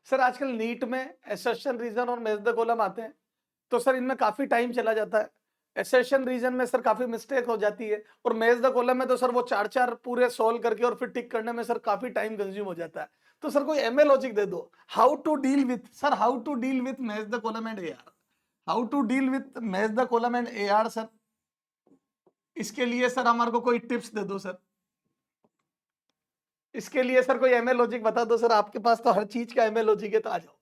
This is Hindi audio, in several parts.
सर आजकल नीट में एसर्शन रीजन और मेज द कॉलम आते हैं, तो सर इनमें काफी टाइम चला जाता है। एसर्शन रीजन में सर काफी मिस्टेक हो जाती है, और मेज द कॉलम में तो सर वो चार चार पूरे सॉल्व करके और फिर टिक करने में सर काफी टाइम कंज्यूम हो जाता है। तो सर कोई एमए लॉजिक दे दो, how to deal with sir, how to deal with maze the column and AR, how to deal with maze the column and AR sir. इसके लिए सर हमारे को कोई टिप्स दे दो सर, इसके लिए सर कोई एमए लॉजिक बता दो सर, आपके पास तो हर चीज का एमए लॉजिक है, तो आ जाओ।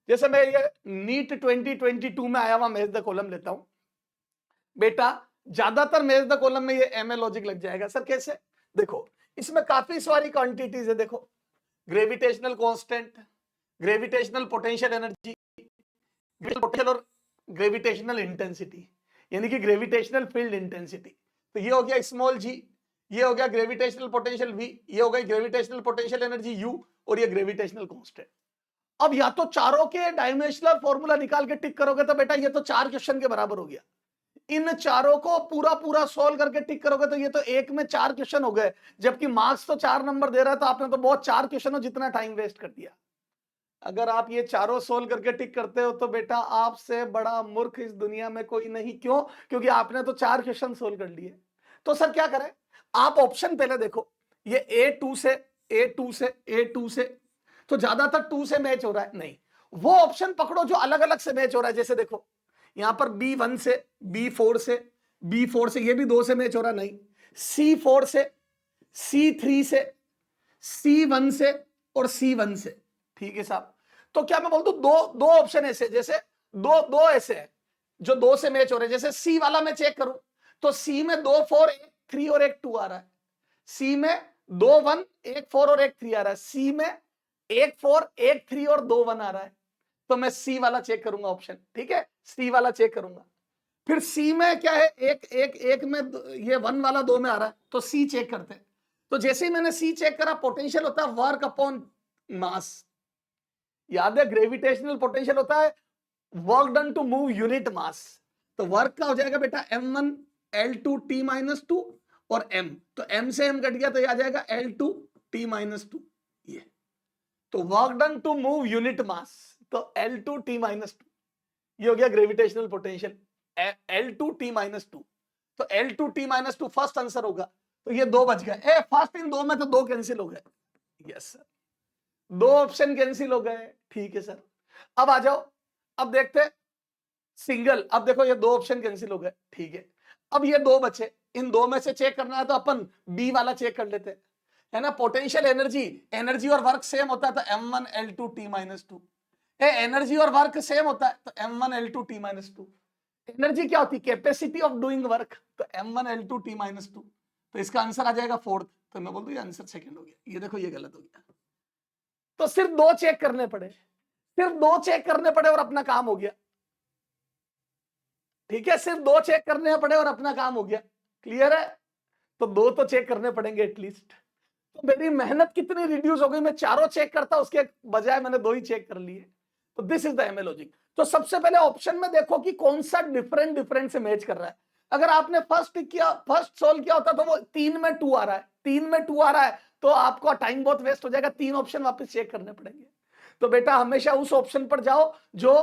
जैसे मैं ये नीट 2022 में आया हुआ मेज द कॉलम लेता हूं बेटा, ज्यादातर मेज द कॉलम में ये एमए लॉजिक लग जाएगा सर। कैसे? देखो इसमें काफी सारी क्वांटिटीज है। देखो gravitational constant, gravitational potential energy, potential और ग्रेविटेशनल इंटेंसिटी, यानी कि ग्रेविटेशनल फील्ड इंटेंसिटी। तो ये हो गया स्मॉल जी, ये हो गया ग्रेविटेशनल पोटेंशियल वी, ये हो गई ग्रेविटेशनल पोटेंशियल एनर्जी यू, और ये ग्रेविटेशनल कांस्टेंट। अब या तो चारों के डायमेंशनल फॉर्मूला निकाल के टिक करोगे तो बेटा ये तो 4 क्वेश्चन के बराबर हो गया। इन चारों को पूरा पूरा सॉल्व करके टिक करोगे तो ये तो एक में 4 क्वेश्चन हो गए, जबकि मार्क्स तो 4 नंबर दे रहा है, तो आपने तो बहुत 4 क्वेश्चन जितना टाइम वेस्ट कर दिया। अगर आप ये चारों सोल्व करके टिक करते हो तो बेटा आपसे बड़ा मूर्ख इस दुनिया में कोई नहीं। क्यों? क्योंकि आपने तो 4 क्वेश्चन सोल्व कर लिए। तो सर क्या करें, आप ऑप्शन पहले देखो, ये A2 से A2 से A2 से, तो ज्यादातर 2 से मैच हो रहा है। नहीं, वो ऑप्शन पकड़ो जो अलग अलग से मैच हो रहा है। जैसे देखो यहां पर B1 से B4 से B4 से, ये भी 2 से मैच हो रहा नहीं, C4 से C3 से C1 से और C1 से। ठीक है साहब, तो क्या मैं बोल दूं दो दो ऑप्शन ऐसे, जैसे दो दो ऐसे हैं जो 2 से मैच हो रहे हैं। जैसे सी वाला मैं चेक करूं तो सी में 2 4 1 3 और 1 2 आ रहा है, सी में 2 1 1 4 और 1 3 आ रहा है, सी में 1 4 1 3 और 2 1 आ रहा है। तो मैं सी वाला चेक करूंगा ऑप्शन, ठीक है, सी वाला चेक करूंगा। फिर सी में क्या है, एक एक एक में ये 1 वाला 2 में आ रहा है, तो सी चेक करते हैं। तो जैसे ही मैंने सी चेक करा, पोटेंशियल होता है वर्क अपॉन मास। याद है ग्रेविटेशनल पोटेंशियल होता है work done to move unit mass. तो वर्क का हो जाएगा बेटा m1 L2 T-2 और m, तो m से m कट गया तो ये आ जाएगा L2 T-2। ये तो work done to move unit mass, तो L2 T-2, ये हो गया ग्रेविटेशनल पोटेंशियल L2 T-2। तो L2 T-2 फर्स्ट आंसर होगा। तो ये 2 बच गए, फर्स्ट इन 2 में तो 2 कैंसिल हो गए। यस सर, 2 ऑप्शन कैंसिल हो गए। ठीक है सर, अब आ जाओ, अब देखते हैं सिंगल। अब देखो ये 2 ऑप्शन कैंसिल हो गए। ठीक है, अब ये 2 बचे, इन 2 में से चेक करना है तो अपन बी वाला चेक कर लेते हैं, है ना। पोटेंशियल एनर्जी, एनर्जी और वर्क सेम होता है तो m1 L2 T-2। एनर्जी और वर्क सेम होता है तो m1 L2 T-2। एनर्जी क्या होती है, कैपेसिटी ऑफ डूइंग वर्क, तो m1 L2 T-2। तो इसका आंसर आ जाएगा 4th। तो मैं बोल दूं ये आंसर सेकंड हो गया। ये देखो ये गलत हो गया। तो सिर्फ 2 चेक करने पड़े, सिर्फ 2 चेक करने पड़े और अपना काम हो गया। ठीक है, सिर्फ 2 चेक करने पड़े और अपना काम हो गया। क्लियर है? तो 2 तो चेक करने पड़ेंगे एटलीस्ट। तो मेरी मेहनत कितनी रिड्यूस हो गई, मैं चारों चेक करता उसके बजाय मैंने 2 ही चेक कर लिए। तो this is the MA logic. तो सबसे पहले ऑप्शन में देखो कि कौन सा डिफरेंट से मैच कर रहा है। अगर आपने फर्स्ट किया, फर्स्ट सोल्व किया होता तो वो 3 में 2 आ रहा है, 3 में 2 आ रहा है, तो आपका टाइम बहुत वेस्ट हो जाएगा, 3 ऑप्शन वापस चेक करने पड़ेंगे। तो बेटा हमेशा उस ऑप्शन पर जाओ जो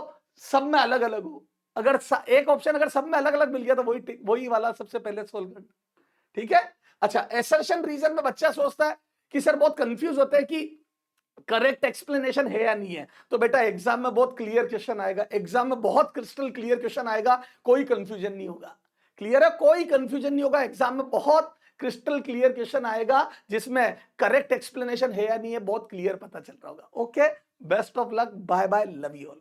सब में अलग अलग हो। अगर एक ऑप्शन अगर सब में अलग अलग मिल गया तो वही वाला सबसे पहले सोल्व करना। ठीक है। अच्छा, एसर्शन रीजन में बच्चा सोचता है कि सर बहुत कंफ्यूज होते हैं कि करेक्ट एक्सप्लेनेशन है या नहीं है। तो बेटा एग्जाम में बहुत क्लियर क्वेश्चन आएगा, एग्जाम में बहुत क्रिस्टल क्लियर क्वेश्चन आएगा, कोई कंफ्यूजन नहीं होगा। क्लियर है? कोई कंफ्यूजन नहीं होगा, एग्जाम में बहुत क्रिस्टल क्लियर क्वेश्चन आएगा जिसमें करेक्ट एक्सप्लेनेशन है या नहीं है बहुत क्लियर पता चल रहा होगा। Okay, best of luck, bye bye, love you all.